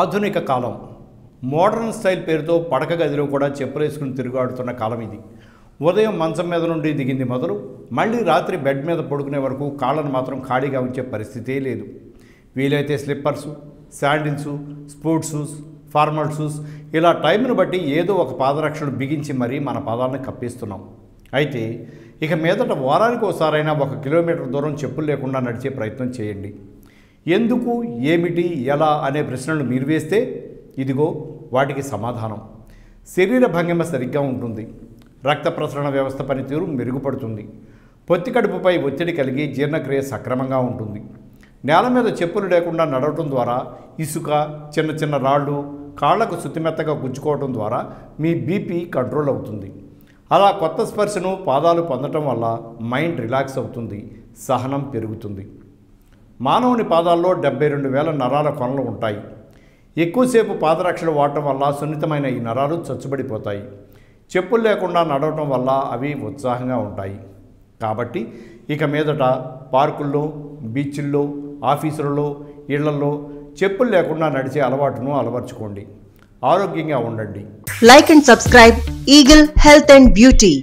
ఆధునిక కాలం modern style పేరుతో పడక గదిలో కూడా చెప్పులు వేసుకుని తిరుగాడుతున్న కాలం ఇది. ఉదయం మంచం మీద నుండి దిగింది మొదలు మళ్ళీ రాత్రి బెడ్ మీద పడుకునే వరకు కాళ్ళను మాత్రం ఖాళీగా ఉంచే పరిస్థితే లేదు. వీలైతే slippers, sandals, sports shoes, formal shoes ఇలా టైంను బట్టి ఏదో ఒక పాదరక్షను బిగించి మరీ మన పాదాలను కప్పేస్తున్నాం. అయితే ఇక మీదట వారానికి ఒకసారైనా 1 కిలోమీటర్ దూరం చెప్పులు లేకుండా నడిచే ప్రయత్నం చేయండి. ఎందుకు, ఏమిటి, ఎలా అనే ప్రశ్నలు మీరు వేస్తే ఇదిగో వాటికి సమాధానం. శరీర భంగిమ సరిగ్గా ఉంటుంది, రక్త ప్రసరణ వ్యవస్థ పనితీరు మెరుగుపడుతుంది, పొత్తి కడుపుపై ఒత్తిడి కలిగి జీర్ణక్రియ సక్రమంగా ఉంటుంది. నేల మీద చెప్పులు లేకుండా నడవటం ద్వారా ఇసుక, చిన్న చిన్న రాళ్ళు కాళ్లకు శుతిమెత్తగా గుచ్చుకోవడం ద్వారా మీ బీపీ కంట్రోల్ అవుతుంది. అలా కొత్త స్పర్శను పాదాలు పొందటం వల్ల మైండ్ రిలాక్స్ అవుతుంది, సహనం పెరుగుతుంది. మానవుని పాదాల్లో 72,000 నరాల కొనలు ఉంటాయి. ఎక్కువసేపు పాదరక్షలు వాడటం వల్ల సున్నితమైన ఈ నరాలు చచ్చుబడిపోతాయి. చెప్పులు లేకుండా నడవటం వల్ల అవి ఉత్సాహంగా ఉంటాయి. కాబట్టి ఇక మీదట పార్కుల్లో, బీచ్ల్లో, ఆఫీసులలో, ఇళ్లలో చెప్పులు లేకుండా నడిచే అలవాటును అలవర్చుకోండి. ఆరోగ్యంగా ఉండండి. Like and subscribe Eagle Health and Beauty.